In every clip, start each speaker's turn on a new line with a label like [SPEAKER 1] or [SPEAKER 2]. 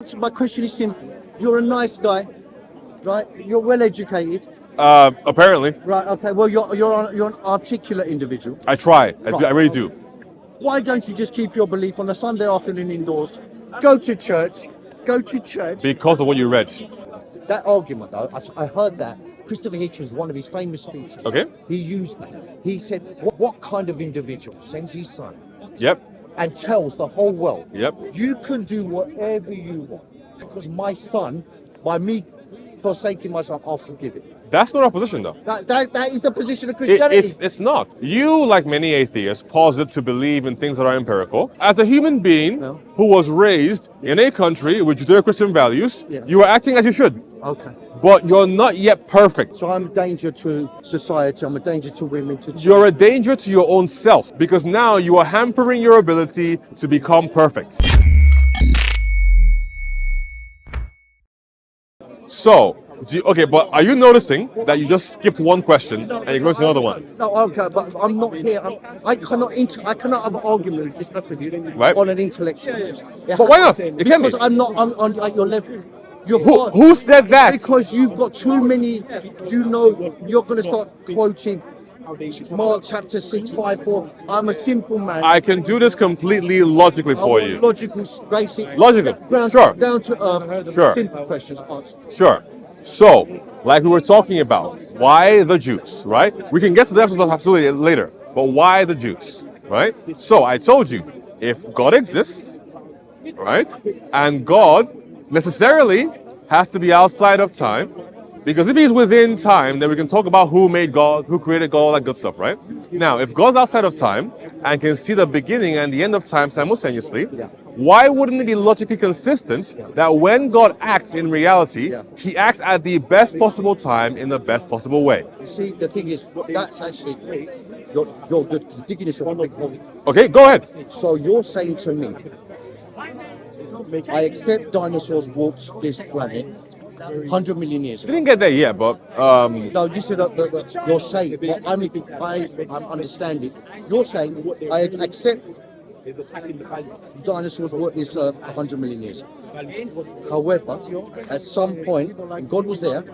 [SPEAKER 1] My question is simple. You're a nice guy, right? You're well educated.
[SPEAKER 2] Apparently.
[SPEAKER 1] Right, okay. Well, you're an articulate individual.
[SPEAKER 2] I try.
[SPEAKER 1] Right.
[SPEAKER 2] I really do.
[SPEAKER 1] Why don't you just keep your belief on a Sunday afternoon indoors? Go to church. Go to church.
[SPEAKER 2] Because of what you read.
[SPEAKER 1] That argument, though, I heard that. Christopher Hitchens, one of his famous speeches.
[SPEAKER 2] Okay.
[SPEAKER 1] He used that. He said, what kind of individual sends his son
[SPEAKER 2] Yep.
[SPEAKER 1] and tells the whole world,
[SPEAKER 2] Yep.
[SPEAKER 1] you can do whatever you want because my son, by me forsaking my son, I'll forgive it.
[SPEAKER 2] That's not our position, though.
[SPEAKER 1] That is the position of Christianity.
[SPEAKER 2] It's not. You, like many atheists, posit to believe in things that are empirical. As a human being who was raised in a country with Judeo-Christian values, you are acting as you should.
[SPEAKER 1] Okay.
[SPEAKER 2] But you're not yet perfect.
[SPEAKER 1] So I'm a danger to society, I'm a danger to women, to children.
[SPEAKER 2] You're a danger to your own self because now you are hampering your ability to become perfect. So, okay, but are you noticing that you just skipped one question and you're going to another one?
[SPEAKER 1] No, okay, but I'm not here. I cannot have an argument or discuss with you on an intellectual.
[SPEAKER 2] But why not? It can be.
[SPEAKER 1] Because I'm not on at your level.
[SPEAKER 2] Who said that?
[SPEAKER 1] Because you've got too many, you're going to start quoting Mark chapter 6, 5, 4. I'm a simple man.
[SPEAKER 2] I can do this completely logically for you.
[SPEAKER 1] Logical, basic.
[SPEAKER 2] Logical,
[SPEAKER 1] Down to earth, simple questions answered.
[SPEAKER 2] Sure. So, like we were talking about, why the Jews, right? We can get to the episode absolutely later, but why the Jews, right? So, I told you, if God exists, right, and God necessarily has to be outside of time, because if he's within time, then we can talk about who made God, who created God, all that good stuff, right? Now, if God's outside of time and can see the beginning and the end of time simultaneously, why wouldn't it be logically consistent that when God acts in reality, he acts at the best possible time in the best possible way?
[SPEAKER 1] You see, the thing is, that's actually, you're digging yourself a big hole.
[SPEAKER 2] Okay, go ahead.
[SPEAKER 1] So you're saying to me, I accept dinosaurs walked this planet 100 million years ago.
[SPEAKER 2] Didn't get there yet, but
[SPEAKER 1] no, this is you're saying. Well, I'm understanding. You're saying I accept dinosaurs walked this earth 100 million years. However, at some point, God was there.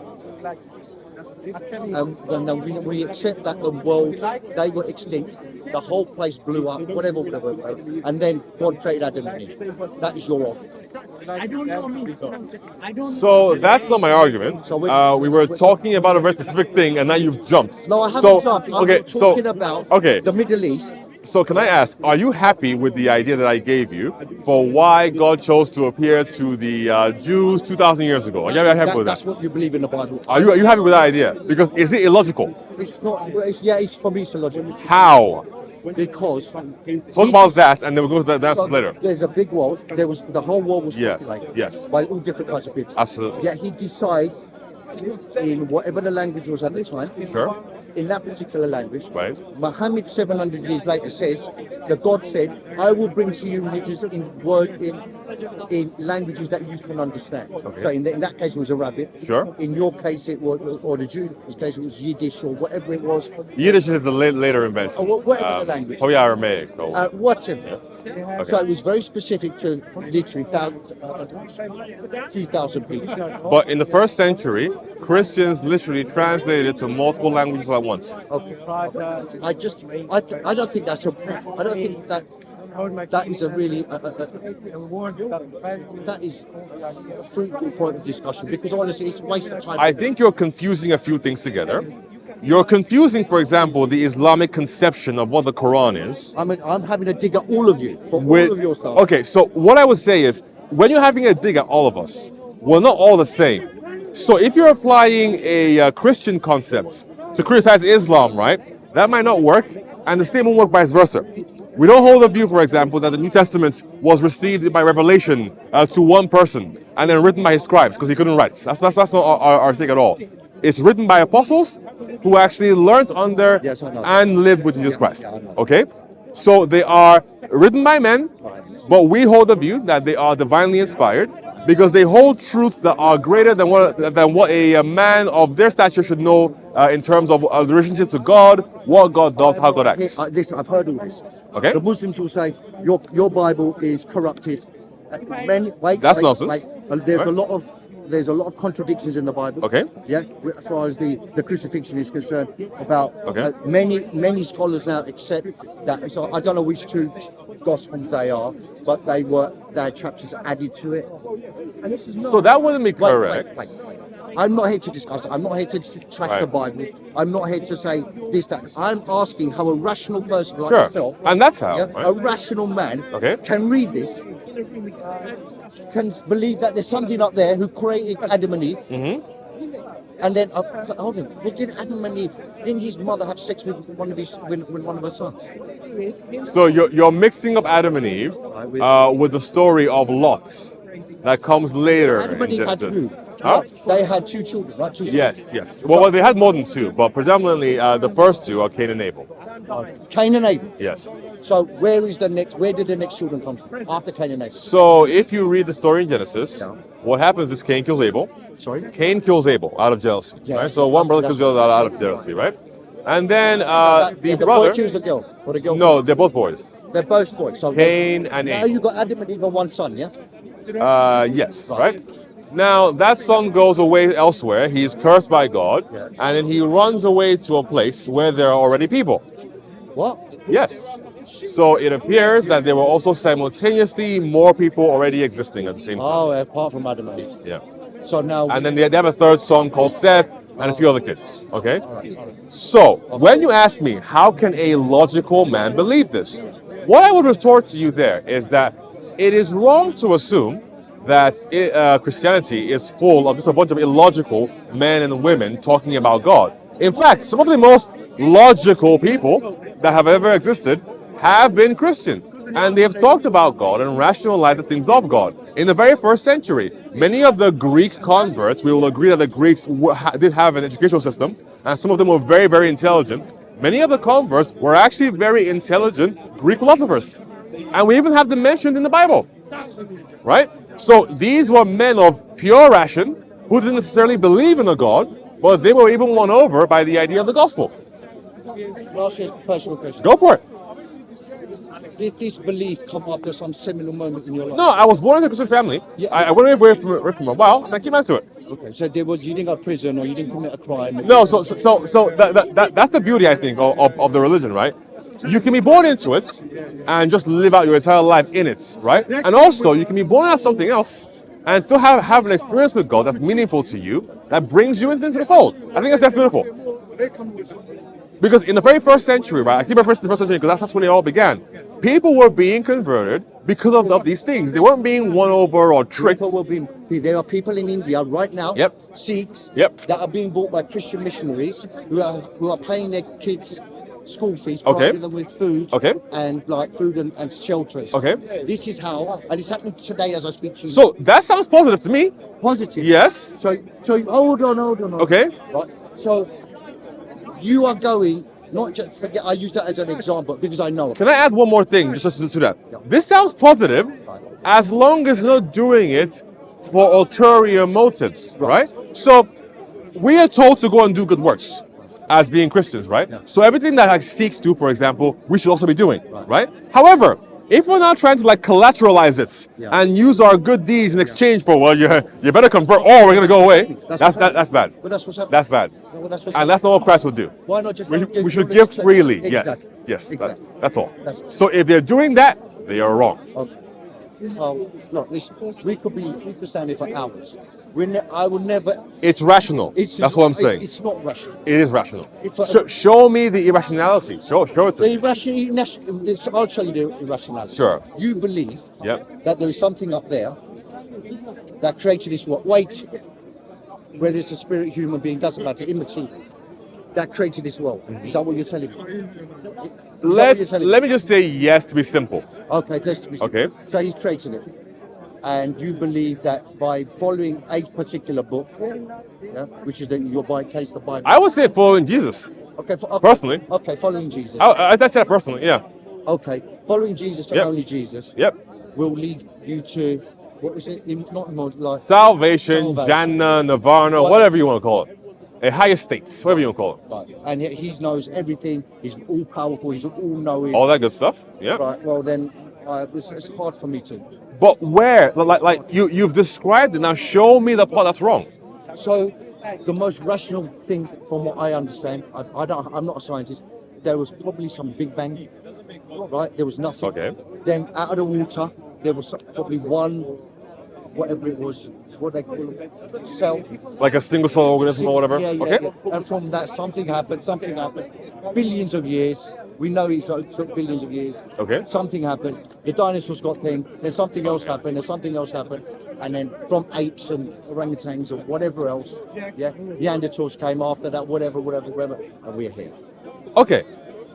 [SPEAKER 1] And we accept that the world, they were extinct, the whole place blew up, whatever, and then God created Adam and Eve. That is your offer.
[SPEAKER 2] So that's not my argument. We were talking about a very specific thing, and now you've jumped.
[SPEAKER 1] No, I haven't jumped. I'm talking about
[SPEAKER 2] the
[SPEAKER 1] Middle East.
[SPEAKER 2] So can I ask, are you happy with the idea that I gave you for why God chose to appear to the Jews 2,000 years ago? Are you happy with that?
[SPEAKER 1] That's what you believe in the Bible.
[SPEAKER 2] Are you happy with that idea? Because is it illogical?
[SPEAKER 1] It's not. It's for me. It's illogical.
[SPEAKER 2] How?
[SPEAKER 1] Because
[SPEAKER 2] talk about that, and then we'll go to that later.
[SPEAKER 1] There's a big world. The whole world was populated by all different kinds of people.
[SPEAKER 2] Absolutely.
[SPEAKER 1] Yet he decides in whatever the language was at the time.
[SPEAKER 2] Sure.
[SPEAKER 1] In that particular language,
[SPEAKER 2] right.
[SPEAKER 1] Muhammad 700 years later says that God said, "I will bring to you religions in languages that you can understand."
[SPEAKER 2] Okay.
[SPEAKER 1] So in that case, it was Arabic.
[SPEAKER 2] Sure.
[SPEAKER 1] In your case, it was, or the Jews' case, it was Yiddish or whatever it was.
[SPEAKER 2] Yiddish is a later invention.
[SPEAKER 1] Whatever the language.
[SPEAKER 2] Probably Aramaic.
[SPEAKER 1] Whatever.
[SPEAKER 2] Yes.
[SPEAKER 1] Okay. So it was very specific to literally 3,000 people.
[SPEAKER 2] But in the first century, Christians literally translated to multiple languages at once.
[SPEAKER 1] Okay. I don't think that's I don't think that is a really that is a fruitful point of discussion, because honestly it's a waste of time.
[SPEAKER 2] I think you're confusing a few things together. You're confusing, for example, the Islamic conception of what the Quran is.
[SPEAKER 1] I'm having a dig at all of you for all of your stuff.
[SPEAKER 2] Okay, so what I would say is, when you're having a dig at all of us, we're not all the same. So if you're applying a Christian concept to criticize Islam, right, that might not work, and the same won't work vice versa. We don't hold the view, for example, that the New Testament was received by revelation to one person and then written by his scribes because he couldn't write. That's not our thing at all. It's written by apostles who actually learned under and lived with Jesus Christ. Okay? So they are written by men, but we hold the view that they are divinely inspired because they hold truths that are greater than what a man of their stature should know in terms of the relationship to God, what God does, how God acts.
[SPEAKER 1] Listen, I've heard all this.
[SPEAKER 2] Okay.
[SPEAKER 1] The Muslims will say your Bible is corrupted.
[SPEAKER 2] That's nonsense.
[SPEAKER 1] There's
[SPEAKER 2] Right.
[SPEAKER 1] there's a lot of contradictions in the Bible.
[SPEAKER 2] Okay.
[SPEAKER 1] Yeah, as far as the crucifixion is concerned, about
[SPEAKER 2] Okay.
[SPEAKER 1] many scholars now accept that. So I don't know which two gospels they are, but they had chapters added to it.
[SPEAKER 2] So that wouldn't be
[SPEAKER 1] Wait,
[SPEAKER 2] correct.
[SPEAKER 1] wait. I'm not here to discuss it. I'm not here to trash the
[SPEAKER 2] Right.
[SPEAKER 1] Bible. I'm not here to say this, that. I'm asking how a rational person like
[SPEAKER 2] Sure.
[SPEAKER 1] yourself,
[SPEAKER 2] And that's how.
[SPEAKER 1] yeah,
[SPEAKER 2] Right?
[SPEAKER 1] a rational man,
[SPEAKER 2] Okay.
[SPEAKER 1] can read this, can believe that there's something up there who created Adam and Eve, and then hold on. Well, did Adam and Eve? Didn't his mother have sex with one of her sons?
[SPEAKER 2] So you're mixing up Adam and Eve with the story of Lot that comes later
[SPEAKER 1] Adam and
[SPEAKER 2] in
[SPEAKER 1] Eve had
[SPEAKER 2] Genesis.
[SPEAKER 1] who?
[SPEAKER 2] Huh?
[SPEAKER 1] They had two children, right? Two sons.
[SPEAKER 2] Yes. Well, they had more than two, but predominantly the first two are Cain and Abel.
[SPEAKER 1] Cain and Abel.
[SPEAKER 2] Yes.
[SPEAKER 1] So where did the next children come from after Cain and Abel?
[SPEAKER 2] So if you read the story in Genesis,
[SPEAKER 1] Yeah.
[SPEAKER 2] what happens is Cain kills Abel.
[SPEAKER 1] Sorry.
[SPEAKER 2] Cain kills Abel out of jealousy.
[SPEAKER 1] Yeah.
[SPEAKER 2] Right? So one brother kills the other out of jealousy, right? And then the
[SPEAKER 1] The
[SPEAKER 2] brother.
[SPEAKER 1] boy kills the girl, or the girl.
[SPEAKER 2] No, they're both boys.
[SPEAKER 1] They're both boys. So
[SPEAKER 2] Cain and
[SPEAKER 1] now
[SPEAKER 2] Abel.
[SPEAKER 1] you got Adam and Eve and one son, yeah?
[SPEAKER 2] Yes, right? Now, that son goes away elsewhere. He is cursed by God.
[SPEAKER 1] Yes.
[SPEAKER 2] And then he runs away to a place where there are already people.
[SPEAKER 1] What?
[SPEAKER 2] Yes. So it appears that there were also simultaneously more people already existing at the same time.
[SPEAKER 1] Oh, apart from Adam and Eve.
[SPEAKER 2] Yeah.
[SPEAKER 1] So now.
[SPEAKER 2] And then they have a third son called Seth and a few other kids. Okay? So, when you ask me, how can a logical man believe this? What I would retort to you there is that it is wrong to assume that Christianity is full of just a bunch of illogical men and women talking about God. In fact, some of the most logical people that have ever existed have been Christian. And they have talked about God and rationalized the things of God. In the very first century, many of the Greek converts, we will agree that the Greeks did have an educational system, and some of them were very, very intelligent. Many of the converts were actually very intelligent Greek philosophers. And we even have them mentioned in the Bible. Right? So these were men of pure ration who didn't necessarily believe in a God, but they were even won over by the idea of the gospel.
[SPEAKER 1] I'll ask you a personal question.
[SPEAKER 2] Go for it.
[SPEAKER 1] Did this belief come after some seminal moment in your life?
[SPEAKER 2] No, I was born in a Christian family.
[SPEAKER 1] Yeah.
[SPEAKER 2] I went away from a while, and I came back to it.
[SPEAKER 1] Okay, so you didn't go to prison or you didn't commit a crime?
[SPEAKER 2] No, so that's the beauty, I think, of the religion, right? You can be born into it and just live out your entire life in it, right? And also, you can be born out something else and still have an experience with God that's meaningful to you, that brings you into the fold. I think that's beautiful. Because in the very first century, right? I keep referring to the first century because that's when it all began. People were being converted because of these things. They weren't being won over or tricked.
[SPEAKER 1] There are people in India right now,
[SPEAKER 2] Yep.
[SPEAKER 1] Sikhs,
[SPEAKER 2] Yep.
[SPEAKER 1] that are being bought by Christian missionaries who are paying their kids school fees,
[SPEAKER 2] Okay.
[SPEAKER 1] providing them with food,
[SPEAKER 2] Okay.
[SPEAKER 1] and like food and shelter.
[SPEAKER 2] Okay.
[SPEAKER 1] This is how, and it's happening today as I speak to you.
[SPEAKER 2] So that sounds positive to me.
[SPEAKER 1] Positive.
[SPEAKER 2] Yes.
[SPEAKER 1] So hold on.
[SPEAKER 2] Okay.
[SPEAKER 1] Right. So you are going. Not just forget. I use that as an example because I know.
[SPEAKER 2] Can I add one more thing just to that?
[SPEAKER 1] Yeah.
[SPEAKER 2] This sounds positive as long as you're not doing it for ulterior motives, right? So we are told to go and do good works as being Christians, right?
[SPEAKER 1] Yeah.
[SPEAKER 2] So everything that like Sikhs do, for example, we should also be doing, right? However, if we're not trying to like collateralize it
[SPEAKER 1] Yeah.
[SPEAKER 2] and use our good deeds in exchange for, well, you better convert or we're gonna go away. That's bad.
[SPEAKER 1] Well, that's what's happening.
[SPEAKER 2] That's bad.
[SPEAKER 1] Well, that's what's
[SPEAKER 2] And that's not what Christ would do.
[SPEAKER 1] Why not just?
[SPEAKER 2] We should give freely. Yes.
[SPEAKER 1] Exactly.
[SPEAKER 2] Yes.
[SPEAKER 1] Exactly.
[SPEAKER 2] That's all.
[SPEAKER 1] That's-
[SPEAKER 2] So if they're doing that, they are wrong.
[SPEAKER 1] Okay. Look, listen. We could stand here for hours. I will never.
[SPEAKER 2] It's rational. That's what I'm saying.
[SPEAKER 1] It's not rational.
[SPEAKER 2] It is rational.
[SPEAKER 1] If
[SPEAKER 2] Show me the irrationality. Show it to
[SPEAKER 1] The
[SPEAKER 2] me.
[SPEAKER 1] irrational. I'll show you the irrationality.
[SPEAKER 2] Sure.
[SPEAKER 1] You believe
[SPEAKER 2] Yep.
[SPEAKER 1] that there is something up there that created this world. Wait, whether it's a spirit, human being, doesn't matter, immaterial, that created this world. Is that what you're telling me? Is that what you're telling
[SPEAKER 2] Let me just say yes to be simple.
[SPEAKER 1] Okay, let's be
[SPEAKER 2] Okay.
[SPEAKER 1] So he's created it. And you believe that by following a particular book, yeah, which is your case, the Bible.
[SPEAKER 2] I would say following Jesus.
[SPEAKER 1] Okay,
[SPEAKER 2] Personally.
[SPEAKER 1] Okay, following Jesus.
[SPEAKER 2] I said that personally. Yeah.
[SPEAKER 1] Okay, following Jesus and
[SPEAKER 2] Yep.
[SPEAKER 1] only Jesus
[SPEAKER 2] Yep.
[SPEAKER 1] will lead you to, what is it? Not like
[SPEAKER 2] Salvation, Jannah, Nirvana, whatever you want to call it. A higher states, whatever you want to call it.
[SPEAKER 1] Right. And yet he knows everything. He's all powerful. He's all knowing.
[SPEAKER 2] All that good stuff. Yeah.
[SPEAKER 1] Right. Well, then it's hard for me to.
[SPEAKER 2] But where? Like you've described it. Now show me the part that's wrong.
[SPEAKER 1] So, the most rational thing, from what I understand, I'm not a scientist. There was probably some Big Bang, right? There was nothing.
[SPEAKER 2] Okay.
[SPEAKER 1] Then out of the water, there was probably one, whatever it was, what they call it, cell.
[SPEAKER 2] Like a single cell organism or whatever.
[SPEAKER 1] Yeah, yeah,
[SPEAKER 2] Okay.
[SPEAKER 1] yeah. And from that, something happened. Billions of years. We know it took billions of years.
[SPEAKER 2] Okay.
[SPEAKER 1] Something happened. The dinosaurs got thing. Then something else happened. Then something else happened. And then from apes and orangutans or whatever else, yeah, Neanderthals came after that. Whatever, and we're here.
[SPEAKER 2] Okay.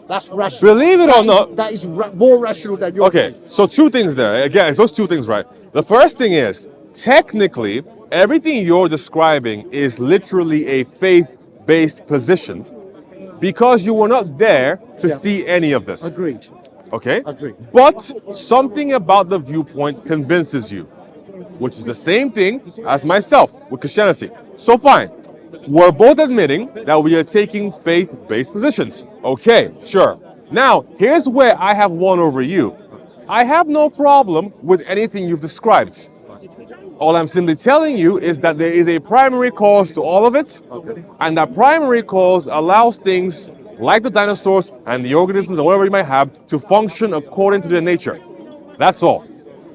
[SPEAKER 1] That's rational.
[SPEAKER 2] Believe it or not.
[SPEAKER 1] That is more rational than your
[SPEAKER 2] Okay.
[SPEAKER 1] case.
[SPEAKER 2] So two things there. Again, it's those two things, right? The first thing is technically everything you're describing is literally a faith-based position because you were not there to
[SPEAKER 1] Yeah.
[SPEAKER 2] see any of this.
[SPEAKER 1] Agreed.
[SPEAKER 2] Okay?
[SPEAKER 1] Agreed.
[SPEAKER 2] But something about the viewpoint convinces you, which is the same thing as myself with Christianity. So fine. We're both admitting that we are taking faith-based positions. Okay, sure. Now, here's where I have one over you. I have no problem with anything you've described. All I'm simply telling you is that there is a primary cause to all of it, and that primary cause allows things like the dinosaurs and the organisms and whatever you might have to function according to their nature. That's all.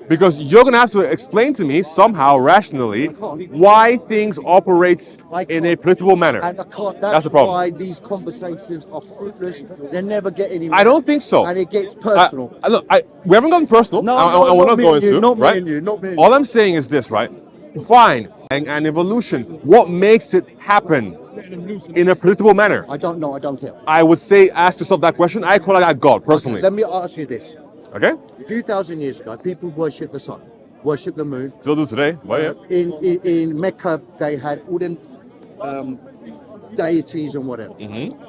[SPEAKER 2] Because you're going to have to explain to me somehow rationally why things operate in a predictable manner.
[SPEAKER 1] And I can't.
[SPEAKER 2] That's the problem.
[SPEAKER 1] Why these conversations are fruitless. They never get anywhere.
[SPEAKER 2] I don't think so.
[SPEAKER 1] And it gets personal.
[SPEAKER 2] Look, we haven't gotten personal.
[SPEAKER 1] No,
[SPEAKER 2] and we're not going to,
[SPEAKER 1] not
[SPEAKER 2] right?
[SPEAKER 1] me and you, not me and
[SPEAKER 2] All
[SPEAKER 1] you.
[SPEAKER 2] I'm saying is this, right? Fine, and evolution. What makes it happen in a predictable manner?
[SPEAKER 1] I don't know. I don't care.
[SPEAKER 2] I would say, ask yourself that question. I call that God, personally.
[SPEAKER 1] Let me ask you this.
[SPEAKER 2] Okay?
[SPEAKER 1] A few thousand years ago, people worshipped the sun, worshipped the moon.
[SPEAKER 2] Still do today. But yeah.
[SPEAKER 1] In Mecca, they had all the deities and whatever.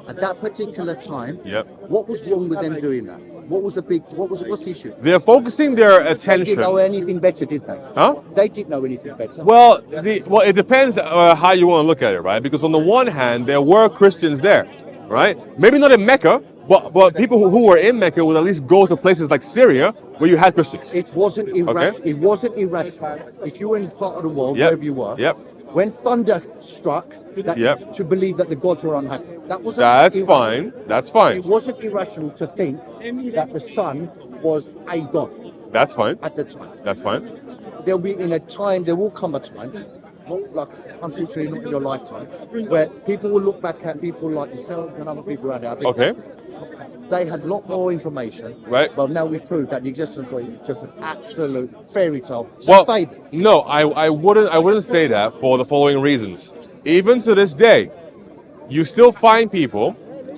[SPEAKER 1] At that particular time,
[SPEAKER 2] Yep.
[SPEAKER 1] what was wrong with them doing that? What's the issue?
[SPEAKER 2] They're focusing their
[SPEAKER 1] They
[SPEAKER 2] attention.
[SPEAKER 1] didn't know anything better, did they?
[SPEAKER 2] Huh?
[SPEAKER 1] They didn't know anything better.
[SPEAKER 2] Well, it depends how you want to look at it, right? Because on the one hand, there were Christians there, right? Maybe not in Mecca, but people who were in Mecca would at least go to places like Syria where you had Christians.
[SPEAKER 1] It wasn't irrational.
[SPEAKER 2] Okay.
[SPEAKER 1] It wasn't irrational. If you were in part of the world,
[SPEAKER 2] Yep.
[SPEAKER 1] wherever you were,
[SPEAKER 2] Yep.
[SPEAKER 1] when thunder struck, that
[SPEAKER 2] Yep.
[SPEAKER 1] to believe that the gods were unhappy. That wasn't
[SPEAKER 2] That's
[SPEAKER 1] irrational.
[SPEAKER 2] fine. That's fine.
[SPEAKER 1] It wasn't irrational to think that the sun was a god
[SPEAKER 2] That's fine.
[SPEAKER 1] at the time.
[SPEAKER 2] That's fine.
[SPEAKER 1] There will come a time, not like, unfortunately not in your lifetime, where people will look back at people like yourself and other people around there.
[SPEAKER 2] Okay.
[SPEAKER 1] They had a lot more information.
[SPEAKER 2] Right.
[SPEAKER 1] Well, now we've proved that the existence of God is just an absolute fairy tale. It's
[SPEAKER 2] Well,
[SPEAKER 1] a fable.
[SPEAKER 2] no, I wouldn't say that for the following reasons. Even to this day, you still find people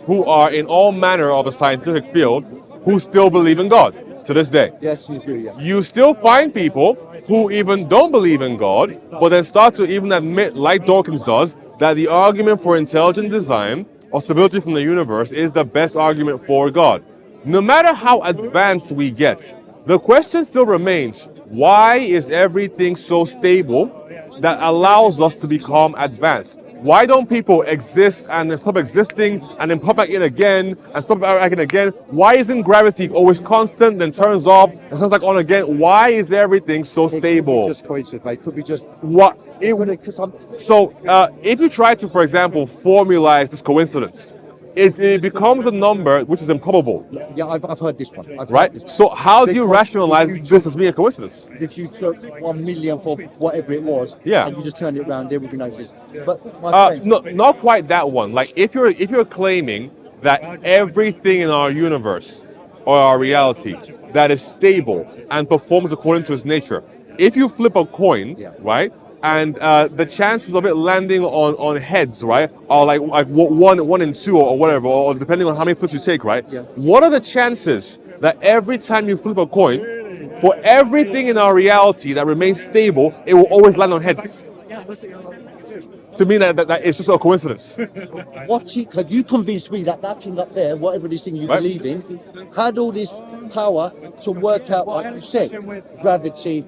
[SPEAKER 2] who are in all manner of a scientific field who still believe in God to this day.
[SPEAKER 1] Yes, you do, yeah.
[SPEAKER 2] You still find people who even don't believe in God, but then start to even admit, like Dawkins does, that the argument for intelligent design or stability from the universe is the best argument for God. No matter how advanced we get, the question still remains, why is everything so stable that allows us to become advanced? Why don't people exist and then stop existing and then pop back in again and stop back in again? Why isn't gravity always constant, then turns off and turns back on again? Why is everything so
[SPEAKER 1] It could
[SPEAKER 2] stable?
[SPEAKER 1] be just coincidence, mate. It could be just.
[SPEAKER 2] What?
[SPEAKER 1] It,
[SPEAKER 2] So, if you try to, for example, formalize this coincidence, it becomes a number which is improbable,
[SPEAKER 1] yeah, I've heard this one. I've
[SPEAKER 2] right?
[SPEAKER 1] Heard this
[SPEAKER 2] So, how do you
[SPEAKER 1] Because
[SPEAKER 2] rationalize
[SPEAKER 1] if you
[SPEAKER 2] this as being a coincidence?
[SPEAKER 1] If you took 1 million for whatever it was,
[SPEAKER 2] Yeah.
[SPEAKER 1] and you just turned it around, there would be no existence. But my friend,
[SPEAKER 2] No, not quite that one. Like, if you're claiming that everything in our universe or our reality that is stable and performs according to its nature, if you flip a coin,
[SPEAKER 1] Yeah.
[SPEAKER 2] right? And the chances of it landing on heads, right, are like one in two or whatever, or depending on how many flips you take, right?
[SPEAKER 1] Yeah.
[SPEAKER 2] What are the chances that every time you flip a coin, for everything in our reality that remains stable, it will always land on heads? To me, that it's just a coincidence.
[SPEAKER 1] Could you convince me that that thing up there, whatever this thing you
[SPEAKER 2] Right.
[SPEAKER 1] believe in, had all this power to work out, like you said, gravity,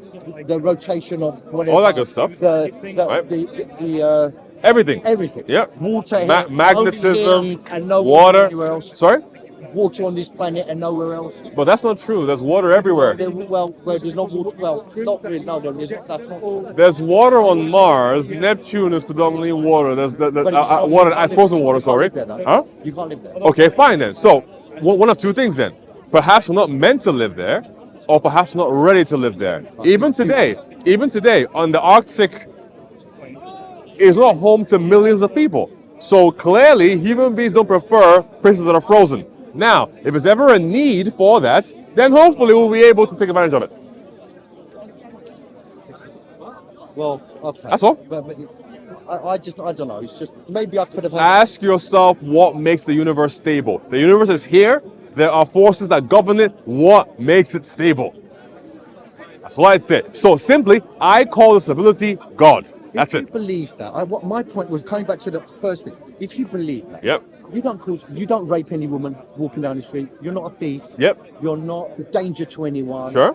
[SPEAKER 1] the rotation of whatever,
[SPEAKER 2] All that good stuff. Right.
[SPEAKER 1] the
[SPEAKER 2] Everything.
[SPEAKER 1] everything.
[SPEAKER 2] Yep.
[SPEAKER 1] Water, here, only
[SPEAKER 2] Magnetism,
[SPEAKER 1] here, and no
[SPEAKER 2] water.
[SPEAKER 1] anywhere else.
[SPEAKER 2] Sorry?
[SPEAKER 1] water on this planet and nowhere else.
[SPEAKER 2] But that's not true. There's water everywhere.
[SPEAKER 1] Well, where there's no water, well, not really, no, that's not true.
[SPEAKER 2] There's water on Mars. Neptune is predominantly water. There's
[SPEAKER 1] But it's not- you
[SPEAKER 2] water,
[SPEAKER 1] can't
[SPEAKER 2] frozen
[SPEAKER 1] live-
[SPEAKER 2] water,
[SPEAKER 1] you can't
[SPEAKER 2] sorry.
[SPEAKER 1] live there, no.
[SPEAKER 2] Huh?
[SPEAKER 1] You can't live there.
[SPEAKER 2] Okay, fine then. So, one of two things then. Perhaps we're not meant to live there, or perhaps we're not ready to live there. Even today, on the Arctic is not home to millions of people. So clearly, human beings don't prefer places that are frozen. Now, if there's ever a need for that, then hopefully we'll be able to take advantage of it.
[SPEAKER 1] Well, okay.
[SPEAKER 2] That's all.
[SPEAKER 1] But I don't know. It's just, maybe I could have had...
[SPEAKER 2] Ask yourself what makes the universe stable. The universe is here. There are forces that govern it. What makes it stable? That's what I'd say. So simply, I call the stability God. That's
[SPEAKER 1] If you
[SPEAKER 2] it.
[SPEAKER 1] believe that, what my point was coming back to the first thing. If you believe that,
[SPEAKER 2] Yep.
[SPEAKER 1] you don't rape any woman walking down the street. You're not a thief.
[SPEAKER 2] Yep.
[SPEAKER 1] You're not a danger to anyone.
[SPEAKER 2] Sure.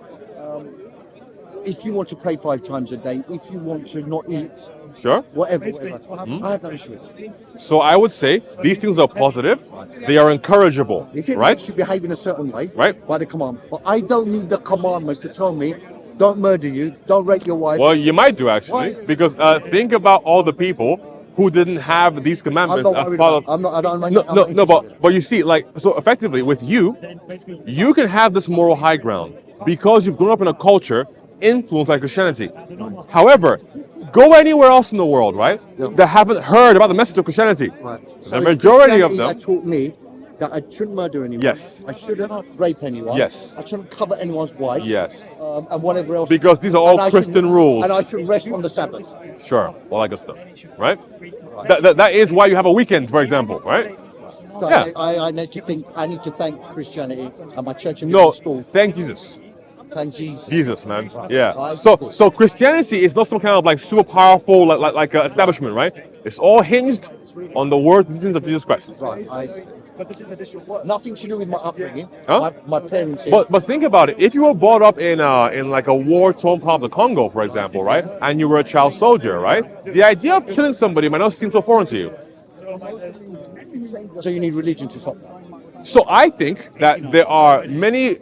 [SPEAKER 1] If you want to pray 5 times a day, if you want to not eat,
[SPEAKER 2] Sure.
[SPEAKER 1] whatever. I have no issue with it.
[SPEAKER 2] So I would say these things are positive. They are encourageable,
[SPEAKER 1] If it
[SPEAKER 2] right?
[SPEAKER 1] makes you behave in a certain way,
[SPEAKER 2] Right.
[SPEAKER 1] by the commandment. But I don't need the commandments to tell me, don't murder you, don't rape your wife.
[SPEAKER 2] Well, you might do actually,
[SPEAKER 1] Why?
[SPEAKER 2] because think about all the people who didn't have these
[SPEAKER 1] I'm
[SPEAKER 2] commandments
[SPEAKER 1] not
[SPEAKER 2] as
[SPEAKER 1] worried
[SPEAKER 2] part
[SPEAKER 1] about.
[SPEAKER 2] of.
[SPEAKER 1] I'm not. I don't.
[SPEAKER 2] No,
[SPEAKER 1] I'm
[SPEAKER 2] no,
[SPEAKER 1] not
[SPEAKER 2] no,
[SPEAKER 1] interested.
[SPEAKER 2] but you see, like, so effectively with you, you can have this moral high ground because you've grown up in a culture influenced by Christianity. However, go anywhere else in the world, right, that haven't heard about the message of Christianity.
[SPEAKER 1] Right.
[SPEAKER 2] The majority of
[SPEAKER 1] Christianity
[SPEAKER 2] them.
[SPEAKER 1] had taught me that I shouldn't murder anyone.
[SPEAKER 2] Yes.
[SPEAKER 1] I shouldn't rape anyone.
[SPEAKER 2] Yes.
[SPEAKER 1] I shouldn't cover anyone's wife.
[SPEAKER 2] Yes.
[SPEAKER 1] And whatever else.
[SPEAKER 2] Because these are all
[SPEAKER 1] And I
[SPEAKER 2] Christian
[SPEAKER 1] shouldn't-
[SPEAKER 2] rules.
[SPEAKER 1] And I should rest on the Sabbath.
[SPEAKER 2] Sure, all that good stuff, right? That is why you have a weekend, for example, right?
[SPEAKER 1] So
[SPEAKER 2] Yeah.
[SPEAKER 1] I need to think. I need to thank Christianity and my church and
[SPEAKER 2] No,
[SPEAKER 1] school.
[SPEAKER 2] thank Jesus.
[SPEAKER 1] Thank Jesus.
[SPEAKER 2] Jesus, man.
[SPEAKER 1] Right.
[SPEAKER 2] Yeah.
[SPEAKER 1] I
[SPEAKER 2] So
[SPEAKER 1] see.
[SPEAKER 2] so Christianity is not some kind of like super powerful like a establishment, right? It's all hinged on the words and teachings of Jesus Christ.
[SPEAKER 1] Right. I see. Nothing to do with my upbringing.
[SPEAKER 2] Huh?
[SPEAKER 1] My parents.
[SPEAKER 2] But think about it. If you were brought up in like a war-torn part of the Congo, for example, right, and you were a child soldier, right, the idea of killing somebody might not seem so foreign to you.
[SPEAKER 1] So you need religion to stop that.
[SPEAKER 2] So I think that there are many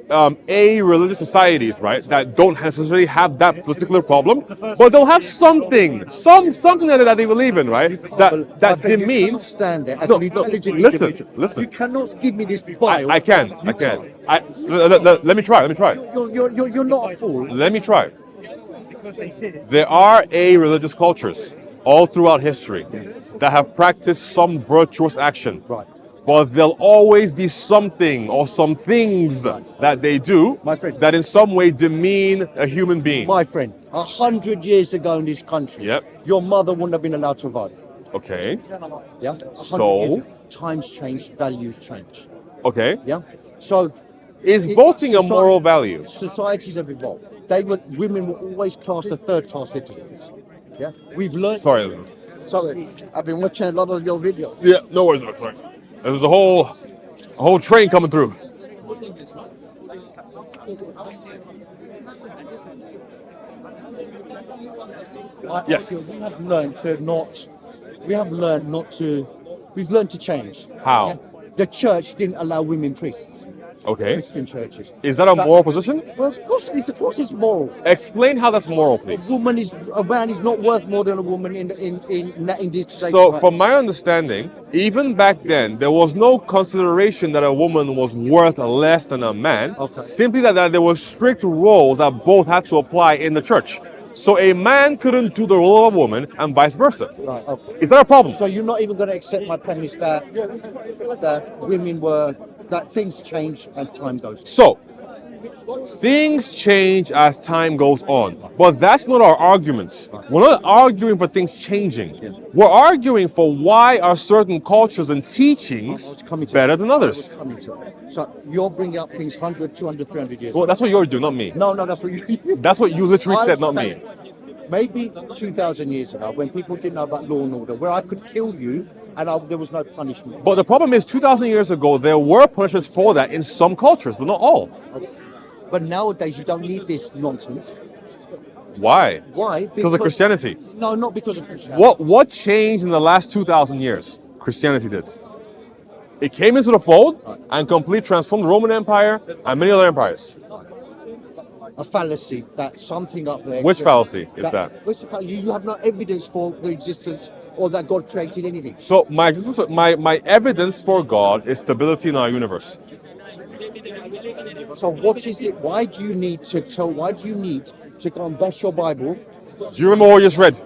[SPEAKER 2] a-religious societies, right, that don't necessarily have that particular problem, but they'll have something that they believe in, right, that
[SPEAKER 1] My friend, you cannot
[SPEAKER 2] demeans.
[SPEAKER 1] stand there as
[SPEAKER 2] No,
[SPEAKER 1] an
[SPEAKER 2] no,
[SPEAKER 1] intelligent
[SPEAKER 2] listen,
[SPEAKER 1] individual.
[SPEAKER 2] listen.
[SPEAKER 1] You cannot give me this bile.
[SPEAKER 2] I can.
[SPEAKER 1] You can't.
[SPEAKER 2] Let me try.
[SPEAKER 1] You're not a fool.
[SPEAKER 2] Let me try. There are a-religious cultures all throughout history that have practiced some virtuous action.
[SPEAKER 1] Right.
[SPEAKER 2] But there'll always be something or some things that they do
[SPEAKER 1] My friend.
[SPEAKER 2] that in some way demean a human being.
[SPEAKER 1] My friend, 100 years ago in this country,
[SPEAKER 2] Yep.
[SPEAKER 1] your mother wouldn't have been allowed to vote.
[SPEAKER 2] Okay.
[SPEAKER 1] Yeah? 100
[SPEAKER 2] So?
[SPEAKER 1] years ago. Times change, values change.
[SPEAKER 2] Okay.
[SPEAKER 1] Yeah? So
[SPEAKER 2] Is
[SPEAKER 1] it-
[SPEAKER 2] voting a
[SPEAKER 1] society-
[SPEAKER 2] moral value?
[SPEAKER 1] Societies have evolved. Women were always classed as third-class citizens. Yeah? We've learned.
[SPEAKER 2] Sorry. Elizabeth.
[SPEAKER 1] Sorry, I've been watching a lot of your videos.
[SPEAKER 2] Yeah, no worries about it. Sorry. There's a whole train coming through. Yes.
[SPEAKER 1] We have learned to not. We have learned not to. We've learned to change.
[SPEAKER 2] How?
[SPEAKER 1] The church didn't allow women priests.
[SPEAKER 2] Okay.
[SPEAKER 1] Christian churches.
[SPEAKER 2] Is that a moral position?
[SPEAKER 1] Well, of course it's moral.
[SPEAKER 2] Explain how that's moral, please.
[SPEAKER 1] A man is not worth more than a woman in this state.
[SPEAKER 2] So, from my understanding, even back then, there was no consideration that a woman was worth less than a man.
[SPEAKER 1] Okay.
[SPEAKER 2] Simply that there were strict roles that both had to apply in the church. So a man couldn't do the role of a woman and vice versa.
[SPEAKER 1] Right. Okay.
[SPEAKER 2] Is that a problem?
[SPEAKER 1] So you're not even going to accept my premise that things change as time goes.
[SPEAKER 2] So, things change as time goes on. But that's not our arguments. We're not arguing for things changing. We're arguing for why are certain cultures and teachings better than others.
[SPEAKER 1] So you're bringing up things 100, 200, 300 years.
[SPEAKER 2] Well, that's what you're doing, not me.
[SPEAKER 1] No, that's what you.
[SPEAKER 2] That's what you literally
[SPEAKER 1] I'm
[SPEAKER 2] said, not me.
[SPEAKER 1] saying Maybe 2,000 years ago, when people didn't know about law and order, where I could kill you and there was no punishment.
[SPEAKER 2] But the problem is, 2,000 years ago, there were punishments for that in some cultures, but not all.
[SPEAKER 1] But nowadays, you don't need this nonsense.
[SPEAKER 2] Why?
[SPEAKER 1] Why?
[SPEAKER 2] Because of Christianity.
[SPEAKER 1] No, not because of Christianity.
[SPEAKER 2] What changed in the last 2,000 years? Christianity did. It came into the fold and completely transformed the Roman Empire and many other empires.
[SPEAKER 1] A fallacy that something up there.
[SPEAKER 2] Which fallacy is that?
[SPEAKER 1] Which fallacy? You have no evidence for the existence or that God created anything.
[SPEAKER 2] So my evidence for God is stability in our universe.
[SPEAKER 1] So what is it? Why do you need to go and bash your Bible?
[SPEAKER 2] Do you remember what you just read?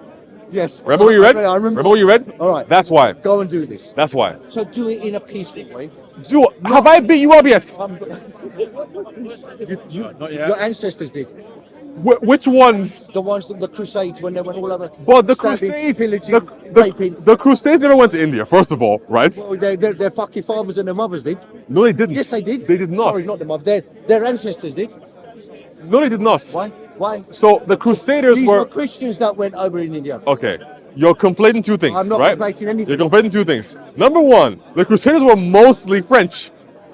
[SPEAKER 1] Yes.
[SPEAKER 2] Remember what you read?
[SPEAKER 1] I remember.
[SPEAKER 2] Remember what you read?
[SPEAKER 1] All right.
[SPEAKER 2] That's why.
[SPEAKER 1] Go and do this.
[SPEAKER 2] That's why.
[SPEAKER 1] So do it in a peaceful way.
[SPEAKER 2] Have I beat you up yet?
[SPEAKER 1] Your ancestors did.
[SPEAKER 2] Which ones?
[SPEAKER 1] The ones that the Crusades, when they went all over.
[SPEAKER 2] But the
[SPEAKER 1] stabbing,
[SPEAKER 2] Crusades,
[SPEAKER 1] pillaging, raping.
[SPEAKER 2] the Crusades never went to India, first of all, right?
[SPEAKER 1] Well, their fucking fathers and their mothers did.
[SPEAKER 2] No, they didn't.
[SPEAKER 1] Yes, they did.
[SPEAKER 2] They did not.
[SPEAKER 1] Sorry, not the mothers. Their ancestors did.
[SPEAKER 2] No, they did not.
[SPEAKER 1] Why? Why?
[SPEAKER 2] So the Crusaders
[SPEAKER 1] These
[SPEAKER 2] were
[SPEAKER 1] were Christians that went over in India.
[SPEAKER 2] okay. You're conflating two things,
[SPEAKER 1] I'm not
[SPEAKER 2] right?
[SPEAKER 1] conflating anything.
[SPEAKER 2] You're conflating two things. Number one, the Crusaders were mostly French,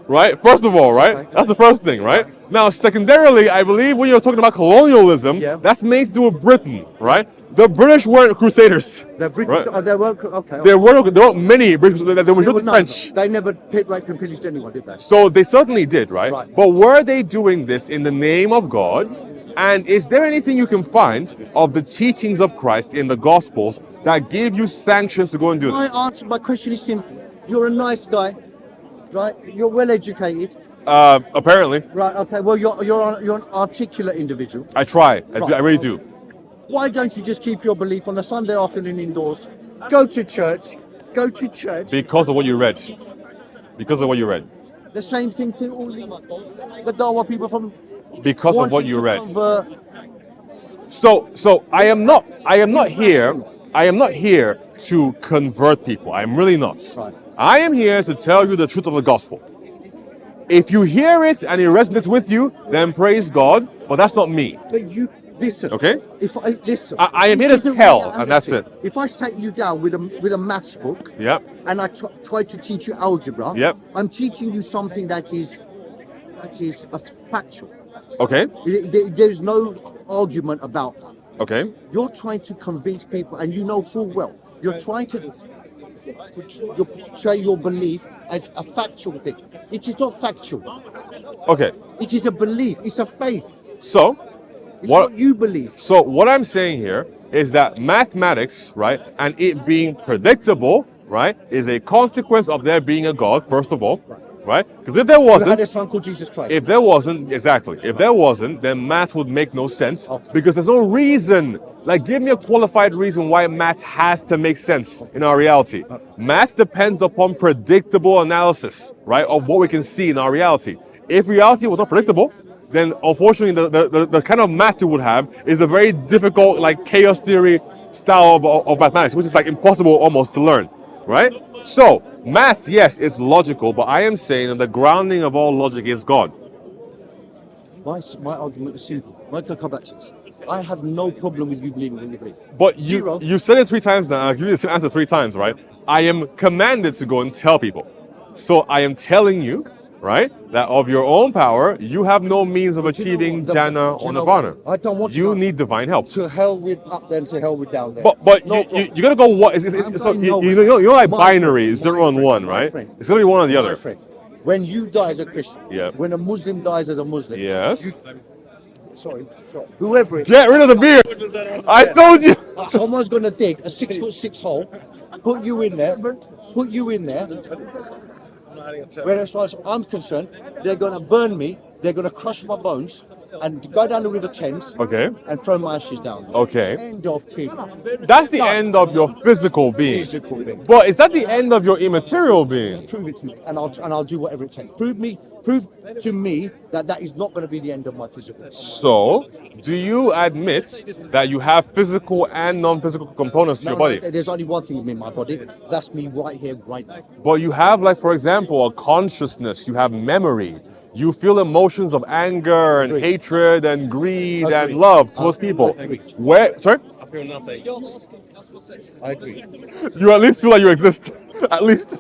[SPEAKER 2] right? First of all, right?
[SPEAKER 1] Okay.
[SPEAKER 2] That's the first thing, right? Now, secondarily, I believe when you're talking about colonialism,
[SPEAKER 1] Yeah.
[SPEAKER 2] that's mainly to do with Britain, right? The British weren't Crusaders.
[SPEAKER 1] The British,
[SPEAKER 2] right?
[SPEAKER 1] they weren't, okay.
[SPEAKER 2] There weren't many British. There were
[SPEAKER 1] They were
[SPEAKER 2] just
[SPEAKER 1] none.
[SPEAKER 2] French.
[SPEAKER 1] They never raped and pillaged anyone, did they?
[SPEAKER 2] So they certainly did, right?
[SPEAKER 1] Right.
[SPEAKER 2] But were they doing this in the name of God? And is there anything you can find of the teachings of Christ in the Gospels that give you sanctions to go and do this?
[SPEAKER 1] My question is simple. You're a nice guy, right? You're well educated,
[SPEAKER 2] Apparently.
[SPEAKER 1] right? Okay. Well, you're an articulate individual.
[SPEAKER 2] I try. I
[SPEAKER 1] Right.
[SPEAKER 2] really do.
[SPEAKER 1] Why don't you just keep your belief on a Sunday afternoon indoors? Go to church. Go to church.
[SPEAKER 2] Because of what you read. Because of what you read.
[SPEAKER 1] The same thing to all the Dawa people from.
[SPEAKER 2] Because of what
[SPEAKER 1] wanting
[SPEAKER 2] you
[SPEAKER 1] to
[SPEAKER 2] read.
[SPEAKER 1] convert.
[SPEAKER 2] So I am not here to convert people. I am really not.
[SPEAKER 1] Right.
[SPEAKER 2] I am here to tell you the truth of the gospel. If you hear it and it resonates with you, then praise God. But that's not me.
[SPEAKER 1] But you listen.
[SPEAKER 2] Okay?
[SPEAKER 1] If I listen,
[SPEAKER 2] I am
[SPEAKER 1] this
[SPEAKER 2] here to
[SPEAKER 1] isn't
[SPEAKER 2] tell,
[SPEAKER 1] reality.
[SPEAKER 2] and that's it.
[SPEAKER 1] If I sat you down with a maths book,
[SPEAKER 2] Yep.
[SPEAKER 1] and I try to teach you algebra,
[SPEAKER 2] Yep.
[SPEAKER 1] I'm teaching you something that is a factual.
[SPEAKER 2] Okay.
[SPEAKER 1] There's no argument about that.
[SPEAKER 2] Okay.
[SPEAKER 1] You're trying to convince people, and you know full well you're trying to portray your belief as a factual thing. It is not factual.
[SPEAKER 2] Okay.
[SPEAKER 1] It is a belief. It's a faith.
[SPEAKER 2] So
[SPEAKER 1] It's what you believe.
[SPEAKER 2] So what I'm saying here is that mathematics, right, and it being predictable, right, is a consequence of there being a God, first of all, right? Because if there
[SPEAKER 1] You had a
[SPEAKER 2] wasn't,
[SPEAKER 1] son called Jesus Christ.
[SPEAKER 2] if there wasn't, exactly, if there wasn't, then math would make no sense
[SPEAKER 1] Okay.
[SPEAKER 2] because there's no reason. Like, give me a qualified reason why math has to make sense in our reality. Math depends upon predictable analysis, right, of what we can see in our reality. If reality was not predictable, then unfortunately the kind of math you would have is a very difficult, like, chaos theory style of mathematics, which is like impossible almost to learn, right? So math, yes, is logical, but I am saying that the grounding of all logic is God.
[SPEAKER 1] My argument is simple. I can come back to this. I have no problem with you believing what you believe.
[SPEAKER 2] But
[SPEAKER 1] Zero.
[SPEAKER 2] you said it 3 times now. I'll give you the same answer 3 times, right? I am commanded to go and tell people. So I am telling you, right, that of your own power, you have no means of
[SPEAKER 1] But you know
[SPEAKER 2] achieving
[SPEAKER 1] what?
[SPEAKER 2] jhana
[SPEAKER 1] Do
[SPEAKER 2] or
[SPEAKER 1] you know
[SPEAKER 2] nirvana.
[SPEAKER 1] what? I don't want to
[SPEAKER 2] You
[SPEAKER 1] know.
[SPEAKER 2] need divine help.
[SPEAKER 1] To hell with up there and to hell with down there.
[SPEAKER 2] But
[SPEAKER 1] No
[SPEAKER 2] you
[SPEAKER 1] problem.
[SPEAKER 2] gotta go what?
[SPEAKER 1] I'm
[SPEAKER 2] So
[SPEAKER 1] going
[SPEAKER 2] you
[SPEAKER 1] nowhere.
[SPEAKER 2] know like
[SPEAKER 1] My
[SPEAKER 2] binary,
[SPEAKER 1] friend,
[SPEAKER 2] 0 and
[SPEAKER 1] my
[SPEAKER 2] 1,
[SPEAKER 1] friend,
[SPEAKER 2] right?
[SPEAKER 1] my friend.
[SPEAKER 2] It's gonna be one or the
[SPEAKER 1] My
[SPEAKER 2] other.
[SPEAKER 1] friend, when you die as a Christian,
[SPEAKER 2] Yeah.
[SPEAKER 1] when a Muslim dies as a Muslim,
[SPEAKER 2] Yes.
[SPEAKER 1] sorry, whoever it is,
[SPEAKER 2] Get rid of the beard. I told you.
[SPEAKER 1] someone's gonna dig a 6'6" hole, put you in there. Where as far as I'm concerned, they're gonna burn me, they're gonna crush my bones, and go down the River Thames
[SPEAKER 2] Okay.
[SPEAKER 1] and throw my ashes down.
[SPEAKER 2] Okay.
[SPEAKER 1] End of people.
[SPEAKER 2] That's the end of your physical being.
[SPEAKER 1] Physical being.
[SPEAKER 2] But is that the end of your immaterial being?
[SPEAKER 1] Prove it to me, and I'll do whatever it takes. Prove to me that is not going to be the end of my physical.
[SPEAKER 2] So, do you admit that you have physical and non-physical components to your body?
[SPEAKER 1] There's only one thing in my body. That's me right here, right now.
[SPEAKER 2] But you have, like, for example, a consciousness, you have memory. You feel emotions of anger and
[SPEAKER 1] Agreed.
[SPEAKER 2] hatred and greed and
[SPEAKER 1] Agreed.
[SPEAKER 2] love towards people.
[SPEAKER 1] Agreed.
[SPEAKER 2] Where, sorry?
[SPEAKER 1] I agree.
[SPEAKER 2] You at least feel like you exist. At least.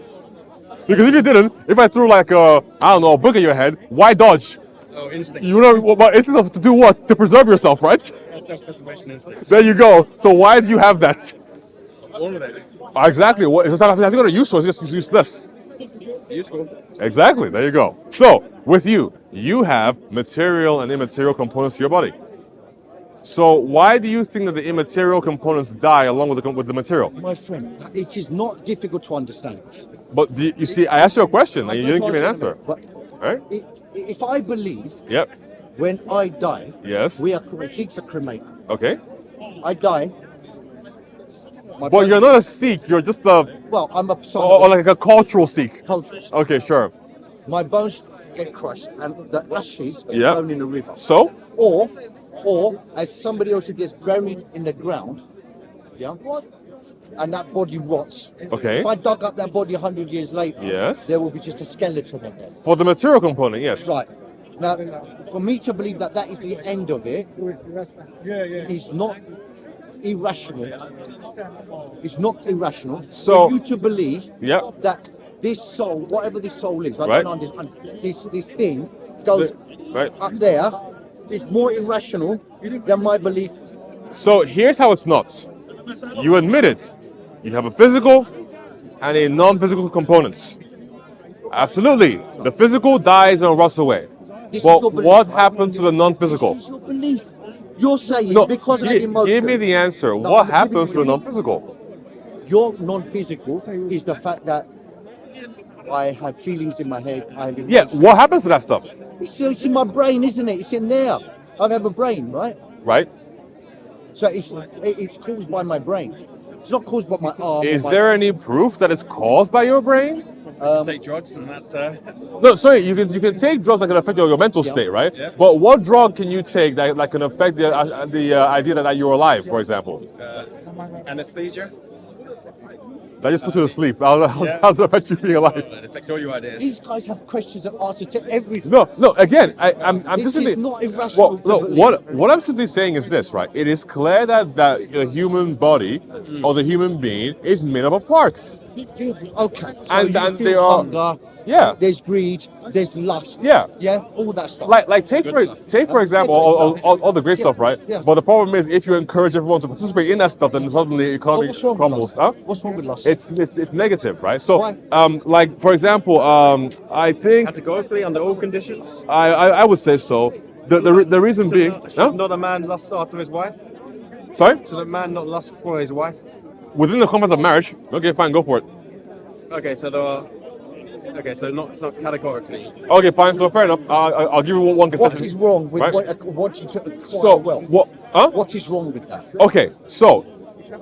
[SPEAKER 2] Because if you didn't, if I threw like a, I don't know, a book at your head, why dodge?
[SPEAKER 3] Oh, instinct.
[SPEAKER 2] You know, but instinct to do what? To preserve yourself, right?
[SPEAKER 3] Self-preservation instinct.
[SPEAKER 2] There you go. So why do you have that?
[SPEAKER 3] All of it.
[SPEAKER 2] Exactly. What? It's not going to use, so it's just useless.
[SPEAKER 3] Useful.
[SPEAKER 2] Exactly. There you go. So with you, you have material and immaterial components to your body. So why do you think that the immaterial components die along with the material?
[SPEAKER 1] My friend, it is not difficult to understand this.
[SPEAKER 2] But you see, I asked you a question and you didn't give me an answer.
[SPEAKER 1] But
[SPEAKER 2] Right?
[SPEAKER 1] if I believe
[SPEAKER 2] Yep.
[SPEAKER 1] when I die,
[SPEAKER 2] Yes.
[SPEAKER 1] Sikhs are cremated.
[SPEAKER 2] Okay.
[SPEAKER 1] I die.
[SPEAKER 2] But you're not a Sikh. You're just a
[SPEAKER 1] Well, I'm a son
[SPEAKER 2] or
[SPEAKER 1] of
[SPEAKER 2] like a cultural Sikh.
[SPEAKER 1] a cultural.
[SPEAKER 2] Okay, sure.
[SPEAKER 1] My bones get crushed and the ashes get
[SPEAKER 2] Yeah.
[SPEAKER 1] thrown in the river.
[SPEAKER 2] So
[SPEAKER 1] Or as somebody else who gets buried in the ground, yeah, and that body rots.
[SPEAKER 2] okay.
[SPEAKER 1] If I dug up that body 100 years later,
[SPEAKER 2] Yes.
[SPEAKER 1] there will be just a skeleton in there.
[SPEAKER 2] For the material component, yes.
[SPEAKER 1] Right. Now, for me to believe that that is the end of it is not irrational. It's not irrational.
[SPEAKER 2] So-
[SPEAKER 1] for you to believe
[SPEAKER 2] Yeah.
[SPEAKER 1] that this soul, whatever this soul is, I
[SPEAKER 2] Right.
[SPEAKER 1] don't understand, this thing goes
[SPEAKER 2] Right.
[SPEAKER 1] up there, is more irrational than my belief.
[SPEAKER 2] So here's how it's not. You admit it. You have a physical and a non-physical components. Absolutely. The physical dies and rots away.
[SPEAKER 1] This
[SPEAKER 2] But
[SPEAKER 1] is your belief,
[SPEAKER 2] what
[SPEAKER 1] right?
[SPEAKER 2] happens to the non-physical?
[SPEAKER 1] This is your belief. You're saying
[SPEAKER 2] No,
[SPEAKER 1] because I had emotion.
[SPEAKER 2] give me the answer.
[SPEAKER 1] No,
[SPEAKER 2] What
[SPEAKER 1] I'm
[SPEAKER 2] happens to
[SPEAKER 1] giving
[SPEAKER 2] the
[SPEAKER 1] you-
[SPEAKER 2] non-physical?
[SPEAKER 1] Your non-physical is the fact that I have feelings in my head. I have
[SPEAKER 2] Yeah,
[SPEAKER 1] emotions.
[SPEAKER 2] what happens to that stuff?
[SPEAKER 1] It's in my brain, isn't it? It's in there. I have a brain, right?
[SPEAKER 2] Right?
[SPEAKER 1] So it's caused by my brain. It's not caused by my arm.
[SPEAKER 2] Is
[SPEAKER 1] or my,
[SPEAKER 2] there any proof that it's caused by your brain?
[SPEAKER 3] Take drugs and that's
[SPEAKER 2] No, sorry. You can take drugs that can affect your mental
[SPEAKER 1] Yeah.
[SPEAKER 2] state, right?
[SPEAKER 3] Yeah.
[SPEAKER 2] But what drug can you take that can affect the idea that you're alive, for example?
[SPEAKER 3] anesthesia.
[SPEAKER 2] That just puts you to sleep. How's it affect you being alive?
[SPEAKER 3] It affects all your ideas.
[SPEAKER 1] these guys have questions and answers to everything.
[SPEAKER 2] No. Again, I'm
[SPEAKER 1] This
[SPEAKER 2] just
[SPEAKER 1] is
[SPEAKER 2] simply.
[SPEAKER 1] not irrational.
[SPEAKER 2] Well, no.
[SPEAKER 1] to believe.
[SPEAKER 2] What I'm simply saying is this, right? It is clear that the human body or the human being is made up of parts.
[SPEAKER 1] Okay. So
[SPEAKER 2] And-
[SPEAKER 1] you
[SPEAKER 2] and
[SPEAKER 1] feel
[SPEAKER 2] there are-
[SPEAKER 1] hunger.
[SPEAKER 2] Yeah.
[SPEAKER 1] There's greed. There's lust.
[SPEAKER 2] Yeah.
[SPEAKER 1] Yeah. All that stuff.
[SPEAKER 2] Like take for example all the great
[SPEAKER 1] Yeah,
[SPEAKER 2] stuff, right?
[SPEAKER 1] yeah.
[SPEAKER 2] But the problem is if you encourage everyone to participate in that stuff, then suddenly the economy
[SPEAKER 1] What's wrong
[SPEAKER 2] crumbles.
[SPEAKER 1] with lust? What's wrong with lust?
[SPEAKER 2] It's negative, right? So
[SPEAKER 1] Why?
[SPEAKER 2] like for example, I think
[SPEAKER 3] Categorically, under all conditions.
[SPEAKER 2] I would say so. The reason being,
[SPEAKER 3] Should not a man lust after his wife?
[SPEAKER 2] sorry,
[SPEAKER 3] Should a man not lust for his wife?
[SPEAKER 2] within the confines of marriage. Okay, fine, go for it.
[SPEAKER 3] Okay, so there are. Okay, so it's not categorically.
[SPEAKER 2] Okay, fine. So fair enough. I'll give you one concession.
[SPEAKER 1] What is wrong with
[SPEAKER 2] Right.
[SPEAKER 1] wanting to acquire
[SPEAKER 2] So
[SPEAKER 1] wealth?
[SPEAKER 2] what? Huh?
[SPEAKER 1] What is wrong with that?
[SPEAKER 2] Okay, so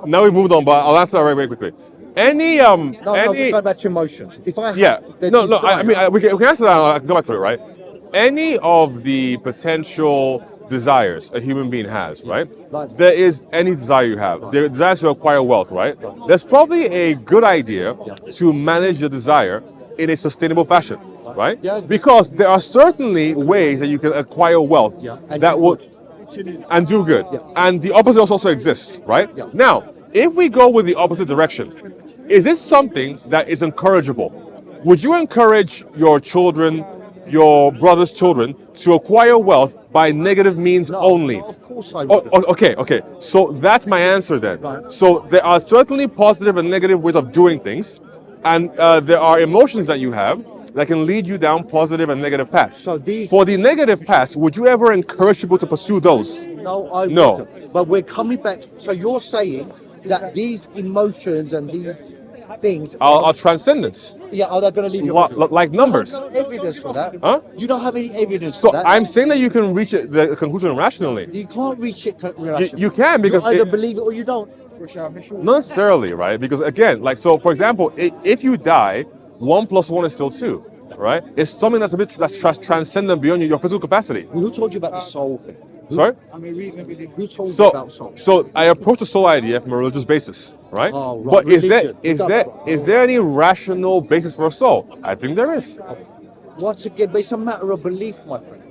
[SPEAKER 2] now we've moved on, but I'll answer that very quickly. Any
[SPEAKER 1] No, we're
[SPEAKER 2] any
[SPEAKER 1] going back to emotions. If I have
[SPEAKER 2] yeah
[SPEAKER 1] the
[SPEAKER 2] no
[SPEAKER 1] desire,
[SPEAKER 2] I mean we can answer that. I can go back to it, right? Any of the potential desires a human being has, right?
[SPEAKER 1] Like-
[SPEAKER 2] There is any desire you have. The desire to acquire wealth, right? There's probably a good idea to manage the desire in a sustainable fashion, right?
[SPEAKER 1] Yeah.
[SPEAKER 2] Because there are certainly ways that you can acquire wealth
[SPEAKER 1] Yeah, and
[SPEAKER 2] that
[SPEAKER 1] do
[SPEAKER 2] would and do good.
[SPEAKER 1] Yeah.
[SPEAKER 2] And the opposite also exists, right?
[SPEAKER 1] Yeah.
[SPEAKER 2] Now, if we go with the opposite direction, is this something that is encourageable? Would you encourage your children, your brother's children, to acquire wealth by negative means
[SPEAKER 1] No,
[SPEAKER 2] only?
[SPEAKER 1] no, of course I
[SPEAKER 2] Oh,
[SPEAKER 1] would.
[SPEAKER 2] okay. So that's my answer then.
[SPEAKER 1] Right.
[SPEAKER 2] So there are certainly positive and negative ways of doing things, and there are emotions that you have that can lead you down positive and negative paths.
[SPEAKER 1] So these-
[SPEAKER 2] For the negative paths, would you ever encourage people to pursue those?
[SPEAKER 1] No, I
[SPEAKER 2] No.
[SPEAKER 1] wouldn't. But we're coming back. So you're saying that these emotions and these things,
[SPEAKER 2] Our transcendence,
[SPEAKER 1] are they going to lead you?
[SPEAKER 2] like numbers.
[SPEAKER 1] No evidence for that.
[SPEAKER 2] Huh?
[SPEAKER 1] You don't have any evidence
[SPEAKER 2] So
[SPEAKER 1] for that.
[SPEAKER 2] I'm saying that you can reach the conclusion rationally.
[SPEAKER 1] You can't reach it.
[SPEAKER 2] You can because
[SPEAKER 1] you either
[SPEAKER 2] it-
[SPEAKER 1] believe it or you don't.
[SPEAKER 2] Not necessarily, right? Because again, like so, for example, if you die, 1 + 1 is still 2, right? It's something that's a bit transcendent beyond your physical capacity.
[SPEAKER 1] Who told you about the soul thing?
[SPEAKER 2] Sorry.
[SPEAKER 1] Who told you
[SPEAKER 2] So,
[SPEAKER 1] about soul?
[SPEAKER 2] so I approach the soul idea from a religious basis, right?
[SPEAKER 1] Oh, right,
[SPEAKER 2] But
[SPEAKER 1] religion.
[SPEAKER 2] is there any rational basis for a soul? I think there is.
[SPEAKER 1] Once again, but it's a matter of belief, my friend.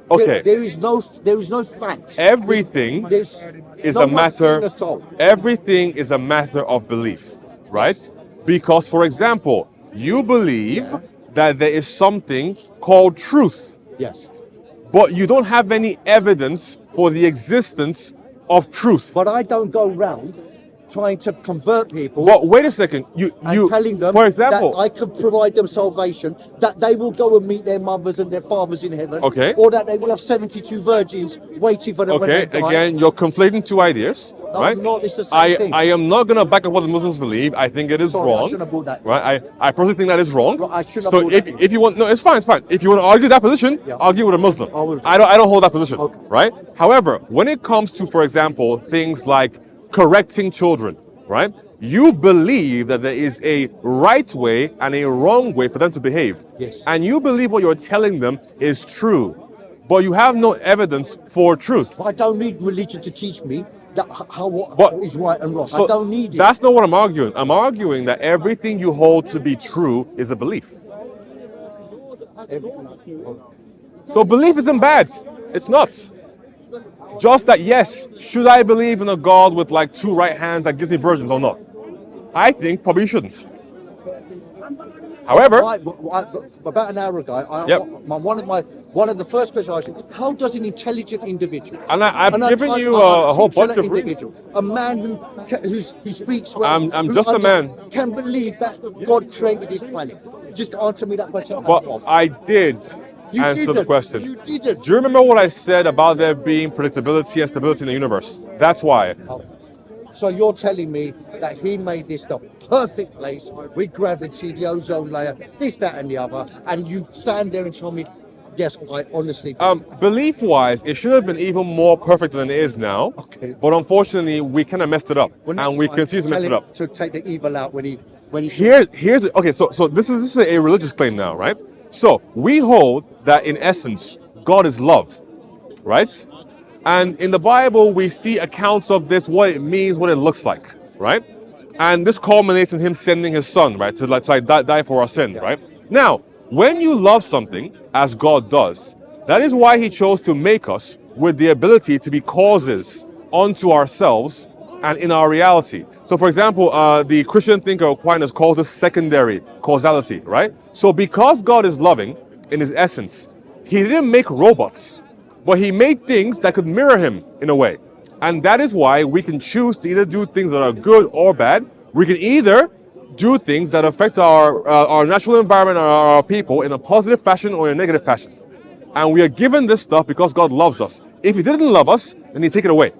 [SPEAKER 2] Okay.
[SPEAKER 1] There is no fact.
[SPEAKER 2] Everything
[SPEAKER 1] There's
[SPEAKER 2] is
[SPEAKER 1] no
[SPEAKER 2] a
[SPEAKER 1] one's
[SPEAKER 2] matter.
[SPEAKER 1] seen a soul.
[SPEAKER 2] Everything is a matter of belief, right? Because, for example, you believe
[SPEAKER 1] Yeah.
[SPEAKER 2] that there is something called truth,
[SPEAKER 1] Yes.
[SPEAKER 2] but you don't have any evidence for the existence of truth.
[SPEAKER 1] But I don't go round trying to convert people.
[SPEAKER 2] But wait a second. You
[SPEAKER 1] Telling them
[SPEAKER 2] for example,
[SPEAKER 1] that I can provide them salvation, that they will go and meet their mothers and their fathers in heaven,
[SPEAKER 2] Okay.
[SPEAKER 1] or that they will have 72 virgins waiting for them when
[SPEAKER 2] okay,
[SPEAKER 1] they die.
[SPEAKER 2] again, you're conflating two ideas,
[SPEAKER 1] No,
[SPEAKER 2] right?
[SPEAKER 1] I'm not. It's the same thing.
[SPEAKER 2] I am not gonna back up what the Muslims believe. I think it is
[SPEAKER 1] Sorry, I
[SPEAKER 2] wrong.
[SPEAKER 1] shouldn't have brought that.
[SPEAKER 2] Right? I personally think that is wrong.
[SPEAKER 1] Right, I shouldn't have
[SPEAKER 2] So
[SPEAKER 1] brought that.
[SPEAKER 2] if you want, no, it's fine, it's fine. If you want to argue that position,
[SPEAKER 1] Yeah.
[SPEAKER 2] argue with a Muslim.
[SPEAKER 1] I will.
[SPEAKER 2] I don't hold that position,
[SPEAKER 1] Okay.
[SPEAKER 2] right? However, when it comes to, for example, things like correcting children, right? You believe that there is a right way and a wrong way for them to behave.
[SPEAKER 1] Yes.
[SPEAKER 2] And you believe what you're telling them is true, but you have no evidence for truth.
[SPEAKER 1] I don't need religion to teach me that what
[SPEAKER 2] But-
[SPEAKER 1] is right and wrong.
[SPEAKER 2] So
[SPEAKER 1] I don't need it.
[SPEAKER 2] That's not what I'm arguing. I'm arguing that everything you hold to be true is a belief. So belief isn't bad. It's not. Just that, yes, should I believe in a God with like two right hands that gives me virgins or not? I think probably you shouldn't. However,
[SPEAKER 1] About an hour ago,
[SPEAKER 2] Yep.
[SPEAKER 1] one of the first questions I asked you, how does an intelligent individual,
[SPEAKER 2] and I've
[SPEAKER 1] an
[SPEAKER 2] given
[SPEAKER 1] artic-
[SPEAKER 2] you a whole bunch
[SPEAKER 1] articulate
[SPEAKER 2] of reasons.
[SPEAKER 1] individual, a man who speaks well,
[SPEAKER 2] I'm
[SPEAKER 1] who
[SPEAKER 2] just a man.
[SPEAKER 1] can believe that God created this planet? Just answer me that question.
[SPEAKER 2] But I did
[SPEAKER 1] You
[SPEAKER 2] answer the
[SPEAKER 1] didn't.
[SPEAKER 2] question.
[SPEAKER 1] You didn't.
[SPEAKER 2] Do you remember what I said about there being predictability and stability in the universe? That's why.
[SPEAKER 1] So you're telling me that he made this the perfect place with gravity, the ozone layer, this, that, and the other, and you stand there and tell me, yes, I honestly.
[SPEAKER 2] Belief-wise, it should have been even more perfect than it is now.
[SPEAKER 1] Okay.
[SPEAKER 2] But unfortunately, we kind of messed it up,
[SPEAKER 1] Well,
[SPEAKER 2] and
[SPEAKER 1] next
[SPEAKER 2] we
[SPEAKER 1] time,
[SPEAKER 2] continue to mess
[SPEAKER 1] tell
[SPEAKER 2] it
[SPEAKER 1] him
[SPEAKER 2] up.
[SPEAKER 1] to take the evil out when he.
[SPEAKER 2] Here's the, okay. So this is a religious claim now, right? So we hold that in essence, God is love, right? And in the Bible, we see accounts of this, what it means, what it looks like, right? And this culminates in Him sending His Son, right, to die for our sin, right? Now, when you love something, as God does, that is why He chose to make us with the ability to be causes unto ourselves and in our reality. So, for example, the Christian thinker Aquinas calls this secondary causality, right? So, because God is loving in His essence, He didn't make robots, but He made things that could mirror Him in a way. And that is why we can choose to either do things that are good or bad. We can either do things that affect our natural environment or our people in a positive fashion or in a negative fashion. And we are given this stuff because God loves us. If He didn't love us, then He'd take it away.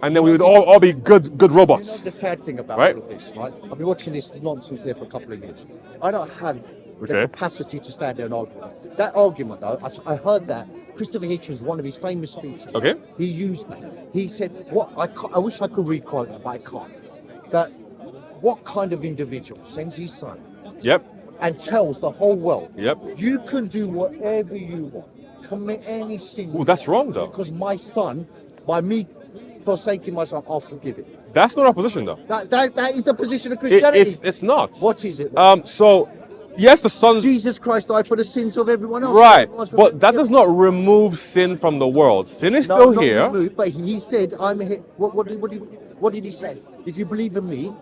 [SPEAKER 2] And then we would all be good robots.
[SPEAKER 1] You know the sad thing about
[SPEAKER 2] Right?
[SPEAKER 1] all of this, right? I've been watching this nonsense there for a couple of years. I don't have the
[SPEAKER 2] Okay.
[SPEAKER 1] capacity to stand there and argue. That argument, though, I heard that Christopher Hitchens, one of his famous speeches,
[SPEAKER 2] Okay.
[SPEAKER 1] he used that. He said, "What I wish I could requote that, but I can't. That what kind of individual sends his son
[SPEAKER 2] Yep.
[SPEAKER 1] and tells the whole world,
[SPEAKER 2] Yep.
[SPEAKER 1] you can do whatever you want, commit any sin,
[SPEAKER 2] Ooh, that's wrong though.
[SPEAKER 1] because my son, by me forsaking my son, I'll forgive it."
[SPEAKER 2] That's not our position though.
[SPEAKER 1] That is the position of Christianity.
[SPEAKER 2] It's not.
[SPEAKER 1] What is it?
[SPEAKER 2] So, yes, the Son.
[SPEAKER 1] Jesus Christ died for the sins of everyone else.
[SPEAKER 2] Right,
[SPEAKER 1] Everyone's
[SPEAKER 2] but that
[SPEAKER 1] forgiven.
[SPEAKER 2] does not remove sin from the world. Sin is
[SPEAKER 1] No,
[SPEAKER 2] still
[SPEAKER 1] not
[SPEAKER 2] here.
[SPEAKER 1] removed, but he said, "I'm here." What did he say? If you believe in me,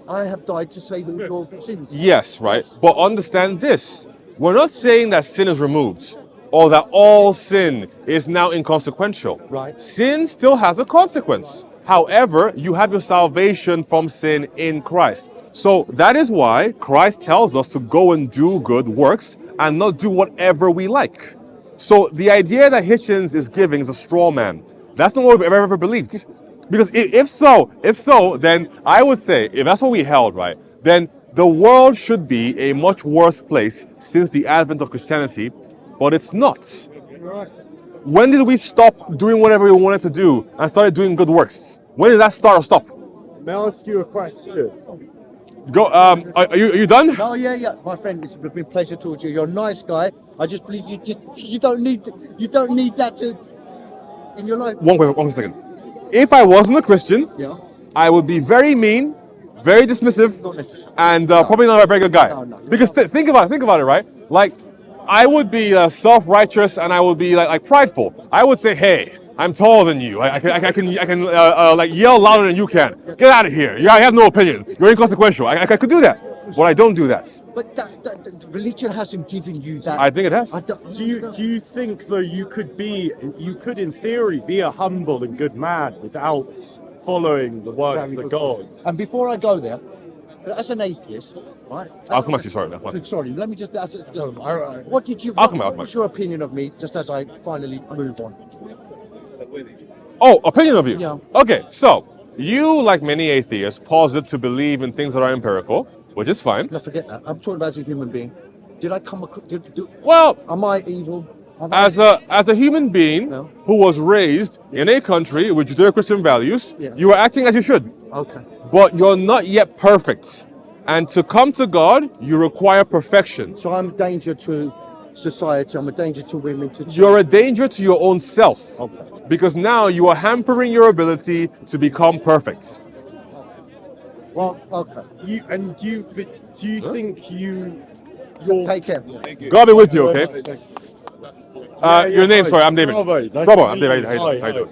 [SPEAKER 1] I have died to save all your sins.
[SPEAKER 2] Yes, right.
[SPEAKER 1] Yes.
[SPEAKER 2] But understand this: we're not saying that sin is removed, or that all sin is now inconsequential.
[SPEAKER 1] Right.
[SPEAKER 2] Sin still has a consequence. However, you have your salvation from sin in Christ. So that is why Christ tells us to go and do good works and not do whatever we like. So the idea that Hitchens is giving is a straw man. That's not what we've ever believed. Because if so, then I would say, if that's what we held, right, then the world should be a much worse place since the advent of Christianity, but it's not. When did we stop doing whatever we wanted to do and started doing good works? When did that start or stop?
[SPEAKER 3] May I ask you a question?
[SPEAKER 2] Go. Are you done?
[SPEAKER 1] No, yeah, my friend. It's been a pleasure talking to you. You're a nice guy. I just believe you don't need that to in your life.
[SPEAKER 2] One second. If I wasn't a Christian,
[SPEAKER 1] Yeah.
[SPEAKER 2] I would be very mean, very dismissive,
[SPEAKER 1] Not necessarily.
[SPEAKER 2] and probably not a very good guy.
[SPEAKER 1] No.
[SPEAKER 2] Because think about it, right? Like, I would be self-righteous and I would be like prideful. I would say, "Hey, I'm taller than you. I can like yell louder than you can. Get out of here. Yeah, I have no opinion. You're inconsequential." I could do that, but I don't do that.
[SPEAKER 1] But that religion hasn't given you that.
[SPEAKER 2] I think it has.
[SPEAKER 3] Do you think though you could in theory be a humble and good man without
[SPEAKER 4] following the word of the God.
[SPEAKER 1] And before I go there, as an atheist, right?
[SPEAKER 2] I'll come back to you. Sorry,
[SPEAKER 1] Sorry, let me just.
[SPEAKER 4] Alright.
[SPEAKER 1] What did you?
[SPEAKER 2] I'll come back,
[SPEAKER 1] What was your opinion of me? Just as I finally move on.
[SPEAKER 2] Oh, opinion of you.
[SPEAKER 1] Yeah.
[SPEAKER 2] Okay, so you, like many atheists, posit to believe in things that are empirical, which is fine.
[SPEAKER 1] No, forget that. I'm talking about as a human being. Did I come across?
[SPEAKER 2] Well,
[SPEAKER 1] Am I evil?
[SPEAKER 2] as a human being
[SPEAKER 1] No.
[SPEAKER 2] who was raised in a country with Judeo-Christian values,
[SPEAKER 1] Yeah.
[SPEAKER 2] you are acting as you should.
[SPEAKER 1] Okay.
[SPEAKER 2] But you're not yet perfect. And to come to God, you require perfection.
[SPEAKER 1] So I'm a danger to society. I'm a danger to women. To
[SPEAKER 2] You're a danger to your own self.
[SPEAKER 1] Okay.
[SPEAKER 2] Because now you are hampering your ability to become perfect.
[SPEAKER 1] Well, okay.
[SPEAKER 4] Do you think you're
[SPEAKER 1] Take care.
[SPEAKER 2] God be with you, okay?
[SPEAKER 4] Yeah,
[SPEAKER 2] Your name,
[SPEAKER 4] hi.
[SPEAKER 2] sorry, I'm David.
[SPEAKER 4] Bravo. Nice
[SPEAKER 2] Bravo,
[SPEAKER 4] to
[SPEAKER 2] I'm
[SPEAKER 4] meet
[SPEAKER 2] David.
[SPEAKER 4] you.
[SPEAKER 2] How you
[SPEAKER 4] Hi.
[SPEAKER 2] doing?